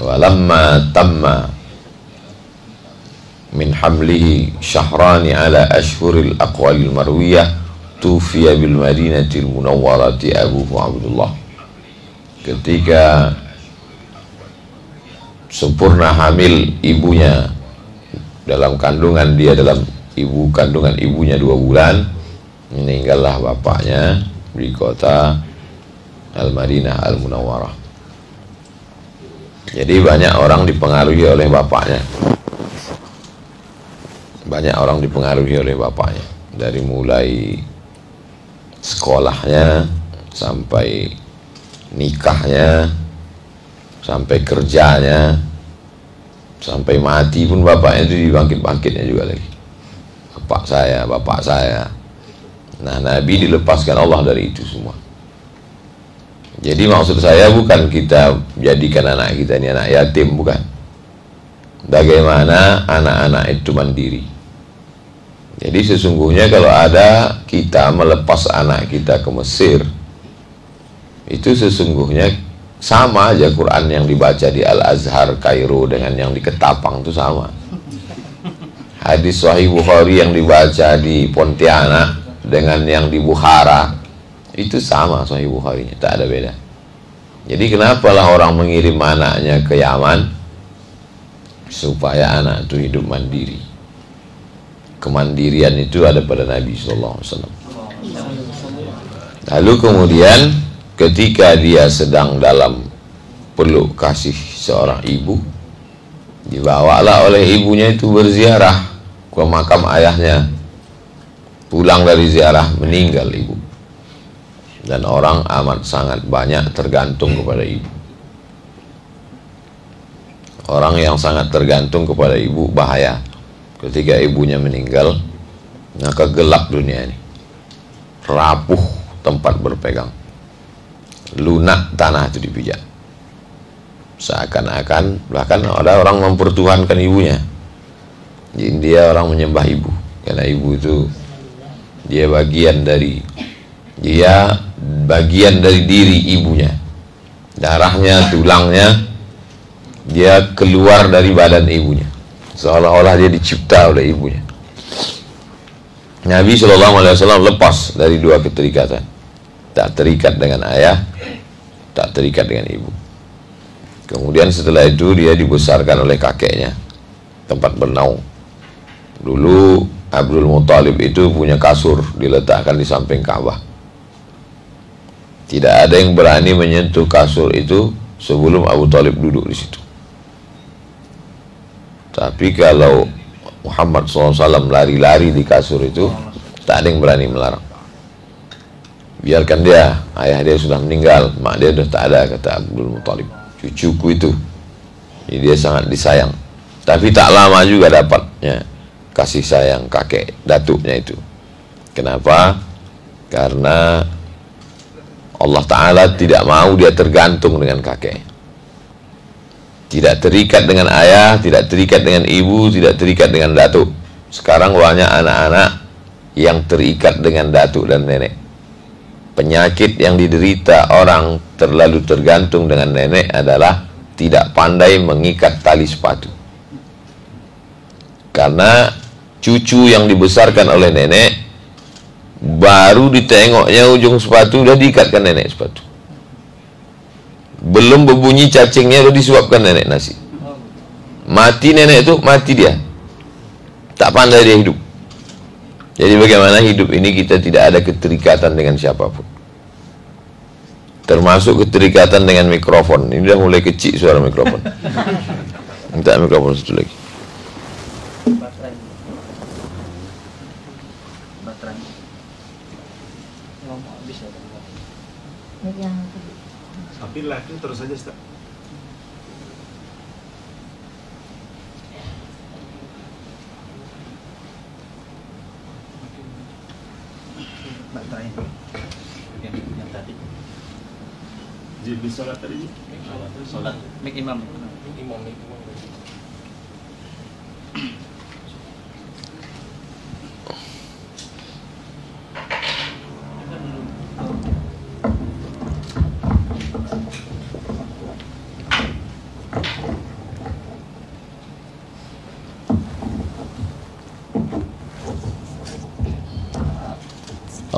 Walamma tamma min hamlihi syahrani ala ashhuril aqwalil marwiyah tufiya bil madinatil munawwarati abuhu Abdullah. Ketika sempurna hamil ibunya, dalam kandungan dia, dalam kandungan ibunya 2 bulan, meninggallah bapaknya di kota Al-Madinah Al-Munawwarah. Jadi banyak orang dipengaruhi oleh bapaknya. Banyak orang dipengaruhi oleh bapaknya, dari mulai sekolahnya sampai nikahnya, sampai kerjanya, sampai mati pun bapaknya itu dibangkit-bangkitnya juga lagi. Bapak saya. Nah, Nabi dilepaskan Allah dari itu semua. Jadi maksud saya bukan kita jadikan anak kita ini anak yatim, bukan. Bagaimana anak-anak itu mandiri. Jadi sesungguhnya kalau ada kita melepas anak kita ke Mesir, itu sesungguhnya sama aja Quran yang dibaca di Al-Azhar Kairo dengan yang di Ketapang itu sama. Hadis Sahih Bukhari yang dibaca di Pontianak dengan yang di Bukhara itu sama Sahih Bukharinya, tak ada beda. Jadi kenapalah orang mengirim anaknya ke Yaman? Supaya anak itu hidup mandiri. Kemandirian itu ada pada Nabi SAW. Lalu kemudian ketika dia sedang dalam peluk kasih seorang ibu, dibawalah oleh ibunya itu berziarah ke makam ayahnya. Pulang dari ziarah, meninggal ibu. Dan orang amat sangat banyak tergantung kepada ibu. Orang yang sangat tergantung kepada ibu bahaya. Ketika ibunya meninggal, maka gelap dunia ini. Rapuh tempat berpegang. Lunak tanah itu dipijak. Seakan-akan, bahkan ada orang mempertuhankan ibunya. Jadi dia orang menyembah ibu. Karena ibu itu dia bagian dari diri ibunya. Darahnya, tulangnya, dia keluar dari badan ibunya, seolah-olah dia dicipta oleh ibunya. Nabi SAW lepas dari 2 keterikatan. Tak terikat dengan ayah, tak terikat dengan ibu. Kemudian setelah itu dia dibesarkan oleh kakeknya, tempat bernaung. Dulu Abdul Muthalib itu punya kasur diletakkan di samping Ka'bah. Tidak ada yang berani menyentuh kasur itu sebelum Abu Thalib duduk di situ. Tapi kalau Muhammad SAW lari-lari di kasur itu, tak ada yang berani melarang. Biarkan dia, ayah dia sudah meninggal, mak dia sudah tak ada, kata Abdul Muthalib. Cucuku itu, jadi dia sangat disayang. Tapi tak lama juga dapatnya kasih sayang kakek datuknya itu. Kenapa? Karena Allah Ta'ala tidak mau dia tergantung dengan kakek. Tidak terikat dengan ayah, tidak terikat dengan ibu, tidak terikat dengan datuk. Sekarang banyak anak-anak yang terikat dengan datuk dan nenek. Penyakit yang diderita orang terlalu tergantung dengan nenek adalah tidak pandai mengikat tali sepatu. Karena cucu yang dibesarkan oleh nenek, baru ditengoknya ujung sepatu udah diikatkan nenek sepatu. Belum berbunyi cacingnya udah disuapkan nenek nasi. Mati nenek itu, mati dia. Tak pandai dia hidup. Jadi bagaimana hidup ini kita tidak ada keterikatan dengan siapapun. Termasuk keterikatan dengan mikrofon. Ini udah mulai kecil suara mikrofon. Minta mikrofon satu lagi. Tapi live terus aja, Ustaz. Baterai yang tadi. Jadi sholat tadi. Sholat. Mik imam.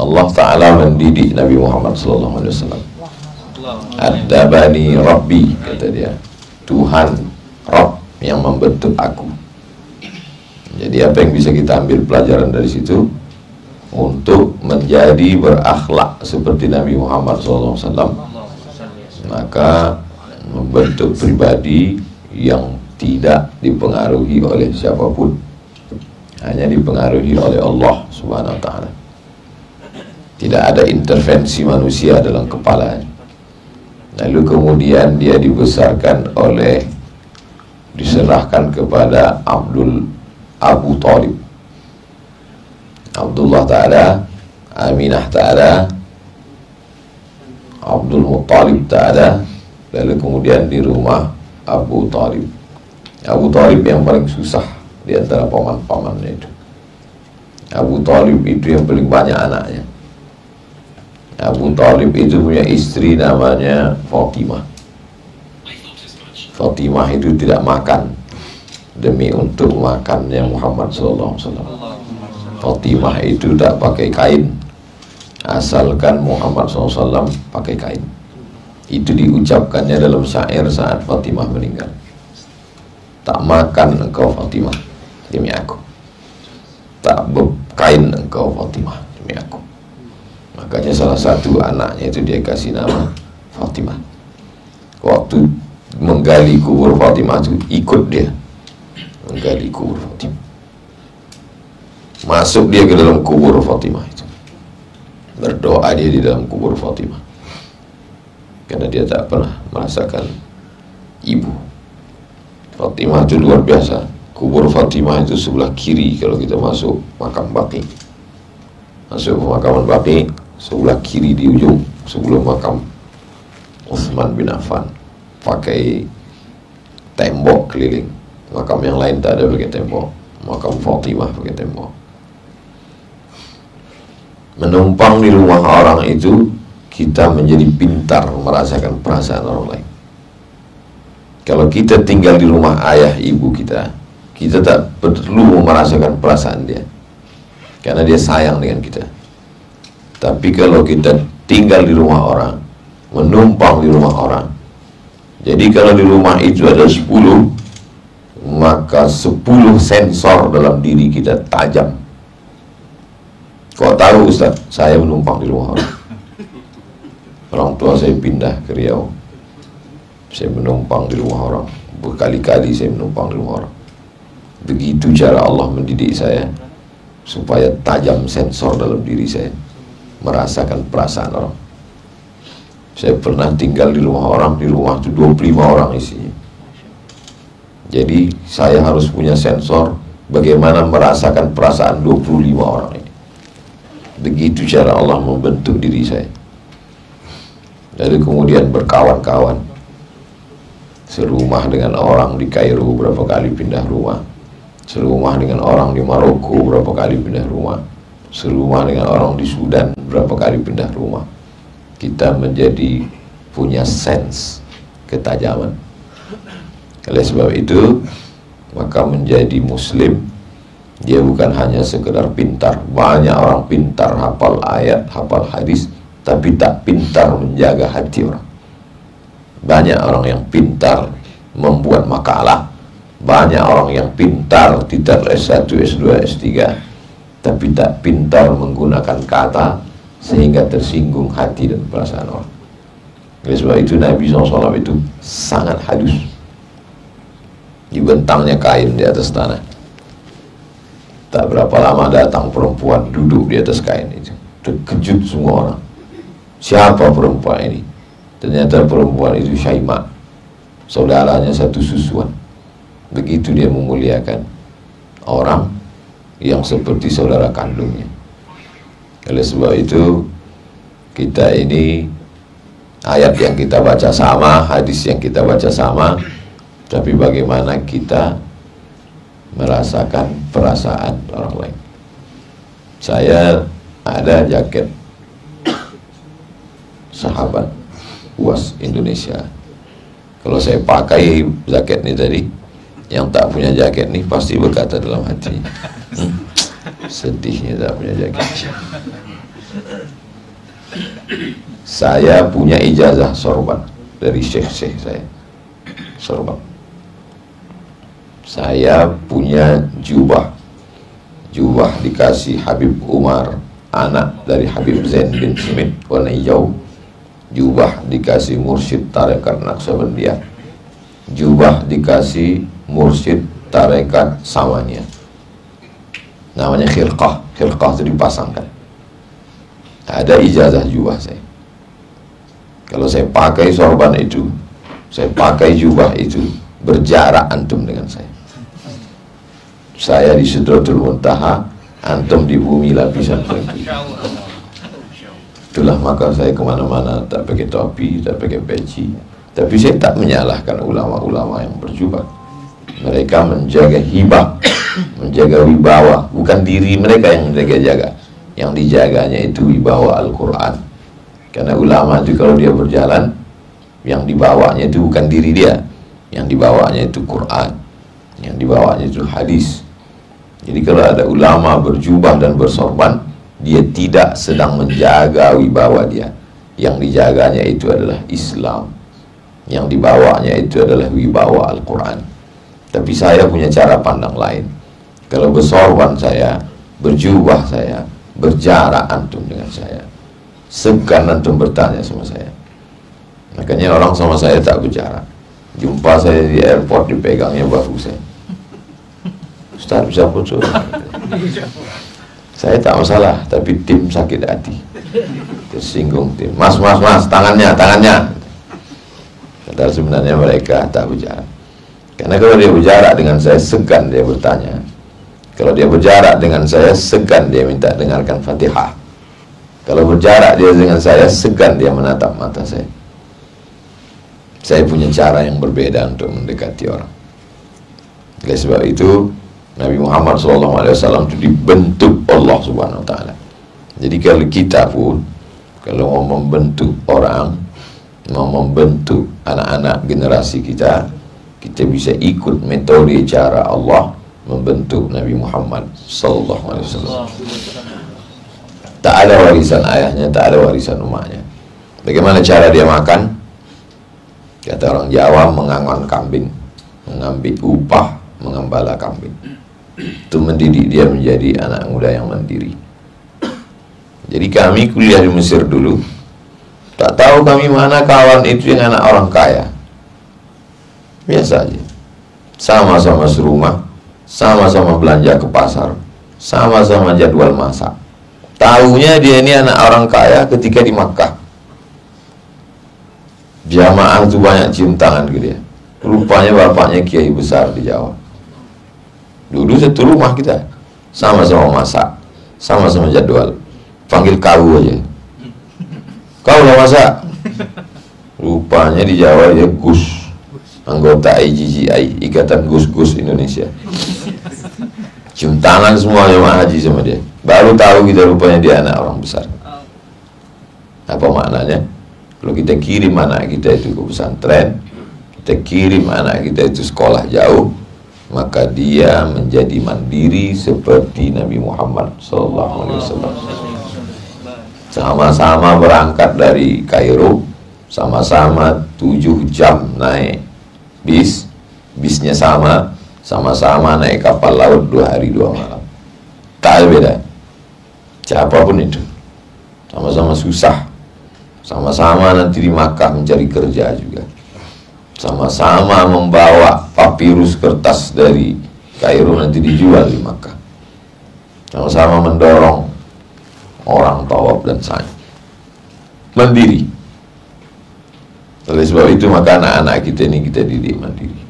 Allah Ta'ala mendidik Nabi Muhammad SAW. Adabani Rabbi, kata dia, Tuhan Rabb yang membentuk aku. Jadi apa yang bisa kita ambil pelajaran dari situ? Untuk menjadi berakhlak seperti Nabi Muhammad SAW, maka membentuk pribadi yang tidak dipengaruhi oleh siapapun, hanya dipengaruhi oleh Allah Subhanahu wa Ta'ala. Tidak ada intervensi manusia dalam kepalanya. Lalu kemudian dia dibesarkan diserahkan kepada Abu Talib. Abdullah Ta'ala, Aminah Ta'ala, Abdul Muttalib Ta'ala, lalu kemudian di rumah Abu Talib. Abu Talib yang paling susah di antara paman-pamannya itu. Abu Talib itu yang paling banyak anaknya. Abu Talib itu punya istri namanya Fatimah. Fatimah itu tidak makan demi untuk makannya Muhammad SAW. Fatimah itu tak pakai kain, asalkan Muhammad SAW pakai kain. Itu diucapkannya dalam syair saat Fatimah meninggal. Tak makan engkau Fatimah demi aku, tak berkain engkau Fatimah demi aku. Makanya salah satu anaknya itu dia kasih nama Fatimah. Waktu menggali kubur Fatimah itu ikut dia menggali kubur Fatimah. Masuk dia ke dalam kubur Fatimah itu, berdoa dia di dalam kubur Fatimah, karena dia tak pernah merasakan ibu. Fatimah itu luar biasa. Kubur Fatimah itu sebelah kiri kalau kita masuk makam Baqi. Masuk pemakaman Baqi, sebelah kiri di ujung sebelum makam Utsman bin Affan, pakai tembok keliling. Makam yang lain tak ada pakai tembok, makam Fatimah pakai tembok. Menumpang di rumah orang itu, kita menjadi pintar merasakan perasaan orang lain. Kalau kita tinggal di rumah ayah ibu kita, kita tak perlu merasakan perasaan dia, karena dia sayang dengan kita. Tapi kalau kita tinggal di rumah orang, menumpang di rumah orang, jadi kalau di rumah itu ada 10, maka 10 sensor dalam diri kita tajam. Kau tahu Ustaz, saya menumpang di rumah orang. Orang tua saya pindah ke Riau, saya menumpang di rumah orang. Berkali-kali saya menumpang di rumah orang. Begitu cara Allah mendidik saya, supaya tajam sensor dalam diri saya, merasakan perasaan orang. Saya pernah tinggal di rumah orang, di rumah itu 25 orang isinya. Jadi saya harus punya sensor bagaimana merasakan perasaan 25 orang ini. Begitu cara Allah membentuk diri saya. Lalu kemudian berkawan-kawan, serumah dengan orang di Kairo berapa kali pindah rumah, serumah dengan orang di Maroko berapa kali pindah rumah, serumah dengan orang di Sudan berapa kali pindah rumah. Kita menjadi punya sense ketajaman. Oleh sebab itu, maka menjadi muslim, dia bukan hanya sekedar pintar. Banyak orang pintar hafal ayat, hafal hadis, tapi tak pintar menjaga hati orang. Banyak orang yang pintar membuat makalah, banyak orang yang pintar titel S1, S2, S3, tapi tak pintar menggunakan kata sehingga tersinggung hati dan perasaan orang. Oleh sebab itu Nabi SAW itu sangat halus. Dibentangnya kain di atas tanah, tak berapa lama datang perempuan duduk di atas kain itu. Terkejut semua orang. Siapa perempuan ini? Ternyata perempuan itu Syaimah, saudaranya satu susuan. Begitu dia memuliakan orang yang seperti saudara kandungnya. Oleh sebab itu, kita ini ayat yang kita baca sama, hadis yang kita baca sama, tapi bagaimana kita merasakan perasaan orang lain. Saya ada jaket sahabat UAS Indonesia. Kalau saya pakai jaket ini tadi, yang tak punya jaket ini pasti berkata dalam hati, sedihnya tak punya jaket. Saya punya ijazah sorban dari syekh-syekh saya sorban. Saya punya jubah dikasih Habib Umar, anak dari Habib Zain bin Smith, warna hijau. Jubah dikasih mursyid tarekat Naqsabandiyah. Jubah dikasih mursyid tarekat Samania, namanya khirqah. Khirqah itu dipasangkan. Ada ijazah jubah saya. Kalau saya pakai sorban itu, saya pakai jubah itu, berjarak antum dengan saya. Saya di Sidratul Muntaha, antum di bumi lapisan paling. Itulah maka saya kemana-mana tak pakai topi, tak pakai peci. Tapi saya tak menyalahkan ulama-ulama yang berjubah. Mereka menjaga hibah, menjaga wibawa, bukan diri mereka yang mereka jaga. Yang dijaganya itu wibawa Al-Quran. Karena ulama itu kalau dia berjalan, yang dibawanya itu bukan diri dia, yang dibawanya itu Quran, yang dibawanya itu hadis. Jadi kalau ada ulama berjubah dan bersorban, dia tidak sedang menjaga wibawa dia. Yang dijaganya itu adalah Islam, yang dibawanya itu adalah wibawa Al-Quran. Tapi saya punya cara pandang lain. Kalau bersorban saya, berjubah saya, berjarak antum dengan saya, segan antum bertanya sama saya. Makanya orang sama saya tak berjarak. Jumpa saya di airport, dipegangnya bahu saya. Ustaz bisa putus. Saya tak masalah, tapi tim sakit hati, tersinggung tim. Mas, tangannya. Padahal sebenarnya mereka tak berjarak. Karena kalau dia berjarak dengan saya, segan dia bertanya. Kalau dia berjarak dengan saya, segan dia minta dengarkan Fatihah. Kalau berjarak dia dengan saya, segan dia menatap mata saya. Saya punya cara yang berbeda untuk mendekati orang. Oleh sebab itu, Nabi Muhammad SAW itu dibentuk Allah Subhanahu Wa Taala. Jadi kalau kita pun, kalau mau membentuk orang, mau membentuk anak-anak generasi kita, kita bisa ikut metode cara Allah membentuk Nabi Muhammad SAW. Tak ada warisan ayahnya, tak ada warisan emaknya. Bagaimana cara dia makan? Kata orang Jawa, mengangon kambing, mengambil upah, mengembala kambing. Itu mendidik dia menjadi anak muda yang mandiri. Jadi kami kuliah di Mesir dulu, tak tahu kami mana kawan itu yang anak orang kaya. Biasa aja. Sama-sama serumah, sama-sama belanja ke pasar, sama-sama jadwal masak. Tahunya dia ini anak orang kaya ketika di Makkah. Jamaah itu banyak cium tangan ke dia. Rupanya bapaknya kiai besar di Jawa. Dulu satu rumah kita, sama-sama masak, sama-sama jadwal. Panggil kau aja. Kau lah masak. Rupanya di Jawa dia Gus, anggota IGGI, Ikatan Gus-Gus Indonesia. Cium tangan semua jemaah haji sama dia. Baru tahu kita rupanya dia anak orang besar. Apa maknanya? Kalau kita kirim anak kita itu ke pesantren, kita kirim anak kita itu sekolah jauh, maka dia menjadi mandiri seperti Nabi Muhammad SAW. Sama-sama berangkat dari Kairo, sama-sama 7 jam naik bis, bisnya sama-sama naik kapal laut 2 hari 2 malam. Tak ada beda. Siapapun itu, sama-sama susah, sama-sama nanti di Makkah mencari kerja juga, sama-sama membawa papirus kertas dari Kairo nanti dijual di Makkah, sama-sama mendorong orang tawaf dan sa'i, mandiri. Oleh sebab itu maka anak-anak kita ini kita didik mandiri.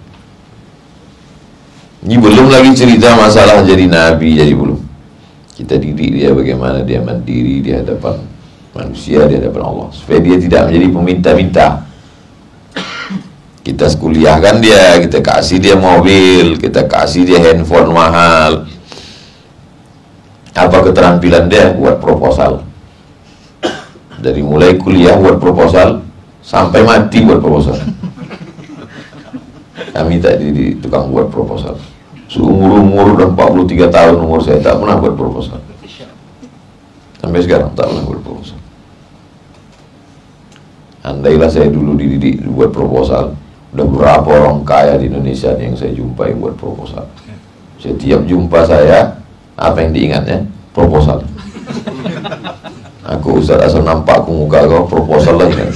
Ini belum lagi cerita masalah jadi nabi, jadi belum. Kita didik dia bagaimana dia mandiri di hadapan manusia, di hadapan Allah, supaya dia tidak menjadi peminta-minta. Kita sekuliahkan dia, kita kasih dia mobil, kita kasih dia handphone mahal. Apa keterampilan dia? Buat proposal. Dari mulai kuliah buat proposal sampai mati buat proposal. Kami tadi di tukang buat proposal. Seumur-umur udah 43 tahun umur saya tak pernah buat proposal. Sampai sekarang tak pernah buat proposal. andailah saya dulu dididik buat proposal, udah berapa orang kaya di Indonesia yang saya jumpai buat proposal. Setiap jumpa saya, apa yang diingatnya? Proposal. Aku Ustaz asal nampak aku muka kau proposal lagi kan.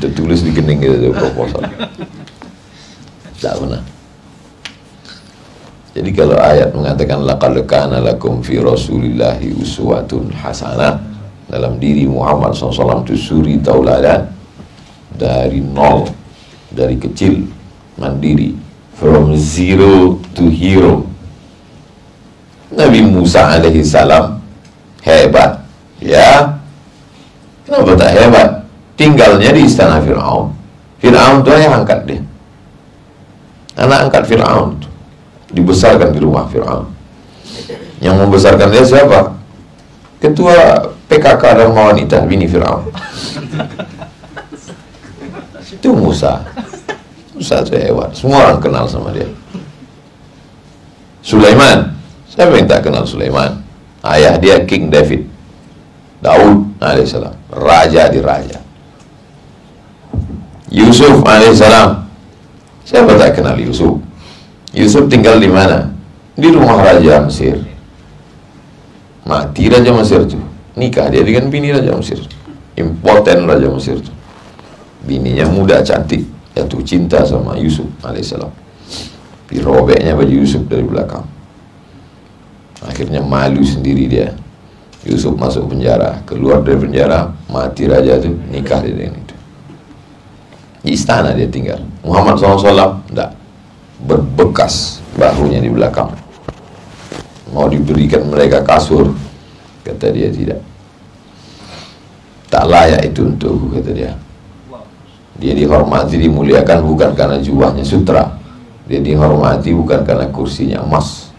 Tertulis di kening gitu proposal. Tak pernah. Jadi kalau ayat mengatakan laqad kana lakum fi rasulillahi uswatun hasanah, dalam diri Muhammad SAW itu suri tauladan dari nol, dari kecil mandiri, from zero to hero. Nabi Musa alaihi salam hebat, ya. Kenapa tak hebat? Tinggalnya di istana Fir'aun. Fir'aun itu yang angkat dia. Anak angkat Fir'aun itu dibesarkan di rumah Fir'aun. Yang membesarkan dia siapa? Ketua PKK dan wanita, bini Fir'aun. Itu Musa. Musa itu hebat. Semua orang kenal sama dia. Sulaiman. Siapa yang tak kenal Sulaiman? Ayah dia King David, Daud alaihissalam, raja di raja. Yusuf alaihissalam. Siapa tak kenal Yusuf? Yusuf tinggal di mana? Di rumah Raja Mesir. Mati Raja Mesir tuh, nikah dia dengan bini Raja Mesir, impoten Raja Mesir tuh. Bininya muda cantik, jatuh cinta sama Yusuf alaihissalam. Dirobeknya baju Yusuf dari belakang. Akhirnya malu sendiri dia. Yusuf masuk penjara, keluar dari penjara, mati raja tuh, nikah dia dengan itu. Di istana dia tinggal. Muhammad SAW enggak, berbekas bahunya di belakang. Mau diberikan mereka kasur, kata dia tidak. Tak layak itu untukku, kata dia. Dia dihormati, dimuliakan bukan karena jubahnya sutra. Dia dihormati bukan karena kursinya emas.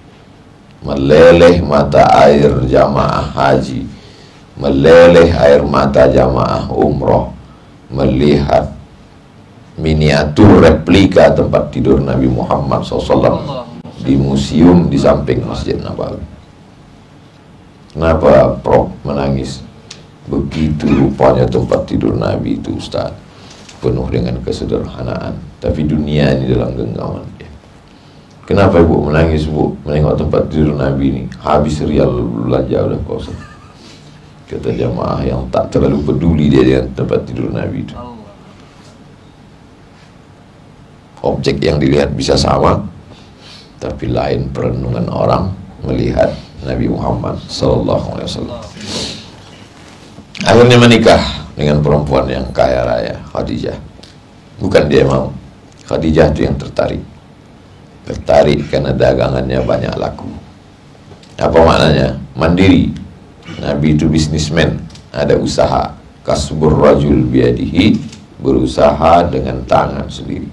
Meleleh mata air jamaah haji, meleleh air mata jamaah umroh, melihat miniatur replika tempat tidur Nabi Muhammad SAW di museum di samping Masjid Nabawi. Kenapa Prof menangis? Begitu rupanya tempat tidur Nabi itu, Ustaz, penuh dengan kesederhanaan, tapi dunia ini dalam genggaman dia. Kenapa ibu menangis, bu? Menengok tempat tidur Nabi ini, habis rial belanja udah kosong. Kata jamaah yang tak terlalu peduli dia dengan tempat tidur Nabi itu. Objek yang dilihat bisa sama, tapi lain perenungan orang melihat Nabi Muhammad SAW. Akhirnya menikah dengan perempuan yang kaya raya, Khadijah. Bukan dia mau, Khadijah itu yang tertarik. Tertarik karena dagangannya banyak laku. Apa maknanya? Mandiri. Nabi itu bisnismen, ada usaha. Kasbur rajul biadihi, berusaha dengan tangan sendiri.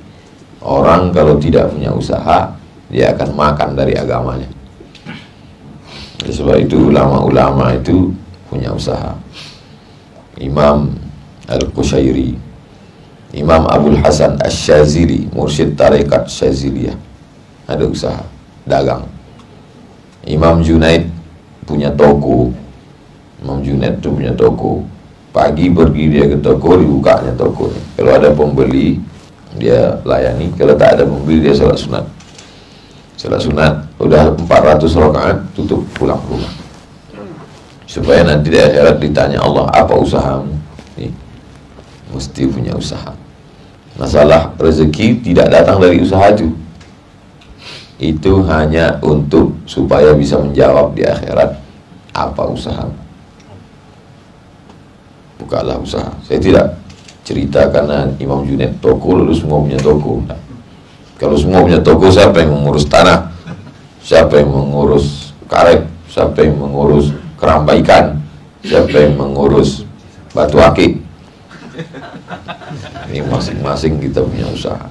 Orang kalau tidak punya usaha, dia akan makan dari agamanya. Oleh sebab itu ulama-ulama itu punya usaha. Imam Al-Qushairi, Imam Abul Hasan Asy-Syazili, mursyid tarekat Syaziliyah, ada usaha dagang. Imam Junaid punya toko. Imam Junaid itu punya toko. Pagi pergi dia ke toko, dibukanya toko. Kalau ada pembeli, dia layani. Kalau tak ada pembeli, dia salat sunat. Salat sunat, udah 400 rakaat, tutup, pulang rumah. Supaya nanti di akhirat ditanya Allah, apa usahamu? Nih, mesti punya usaha. Masalah rezeki tidak datang dari usaha itu hanya untuk supaya bisa menjawab di akhirat, apa usahamu? Bukalah usaha. Saya tidak cerita karena Imam Junaid toko, lalu semua punya toko. Nah, kalau semua punya toko, siapa yang mengurus tanah? Siapa yang mengurus karet? Siapa yang mengurus keramba ikan? Siapa yang mengurus batu akik? Ini masing-masing kita punya usaha.